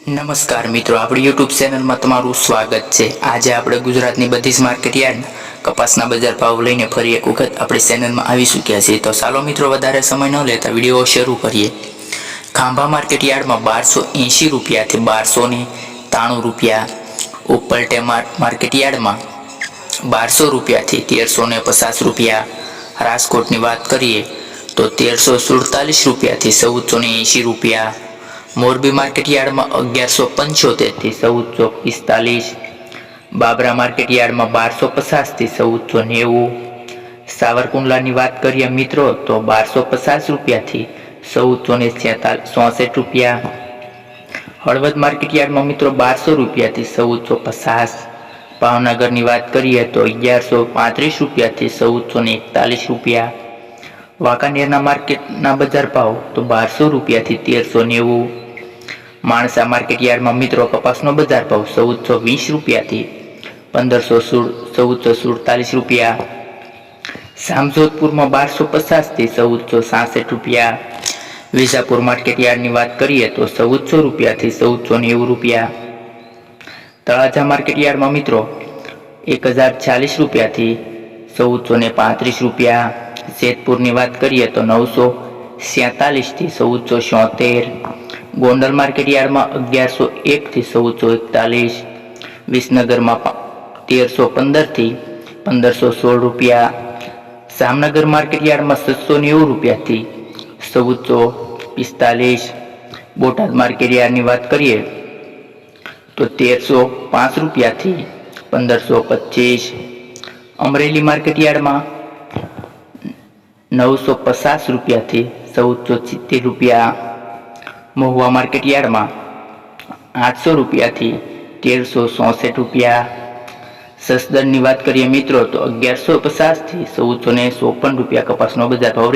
નમસ્કાર મિત્રો, આપણી યુટ્યુબ ચેનલમાં તમારું સ્વાગત છે। આજે આપણે ગુજરાતની બધી જ માર્કેટ યાર્ડના કપાસના બજાર ભાવ લઈને ફરી એક વખત આપણી ચેનલમાં આવી ચૂક્યા છીએ। તો ચાલો મિત્રો, વધારે સમય ન લેતા વિડીયો શરૂ કરીએ। ખાંભા માર્કેટ યાર્ડમાં 1280 રૂપિયાથી 1293 રૂપિયા, ઉપલટે માર્કેટ યાર્ડમાં 1200 રૂપિયાથી 1350 રૂપિયા, રાજકોટની વાત કરીએ તો 1347 રૂપિયાથી 1480 રૂપિયા, મોરબી માર્કેટ યાર્ડમાં 1175 થી 1445, બાબરા માર્કેટ યાર્ડમાં 1250 થી 1490, સાવરકુંડલાની વાત કરીએ મિત્રો તો 1250 રૂપિયાથી 1466 રૂપિયા, હળવદ માર્કેટ યાર્ડમાં મિત્રો 1200 રૂપિયાથી 1450, ભાવનગરની વાત કરીએ તો 1135 રૂપિયાથી 1441 રૂપિયા, વાંકાનેરના માર્કેટના બજાર ભાવ તો 1200 રૂપિયાથી 1390, માણસા માર્કેટ યાર્ડમાં મિત્રો કપાસનો બજાર ભાવ 1420 રૂપિયાથી 1447 રૂપિયા, જામજોધપુરમાં 1250 થી 1466 રૂપિયા, વિજાપુર માર્કેટ યાર્ડની વાત કરીએ તો 1400 રૂપિયાથી 1490 રૂપિયા, તળાજા માર્કેટ યાર્ડમાં મિત્રો 1040 રૂપિયાથી 1435 રૂપિયા, જેતપુરની વાત કરીએ તો 947 થી 1476, ગોંડલ માર્કેટ યાર્ડમાં 1101 થી 1441, વિસનગરમાં 1315 થી 1516 રૂપિયા, જામનગર માર્કેટ યાર્ડમાં 790 રૂપિયાથી 1445, બોટાદ માર્કેટ યાર્ડની વાત કરીએ તો 1305 રૂપિયાથી 1525, અમરેલી માર્કેટ યાર્ડમાં 950 રૂપિયાથી 1470 રૂપિયા, મહુવા માર્કેટ યાર્ડમાં 800 રૂપિયાથી 1364 રૂપિયા, સસદરની વાત કરીએ મિત્રો તો 1150 થી 1454 રૂપિયા કપાસનો બજાર ભાવ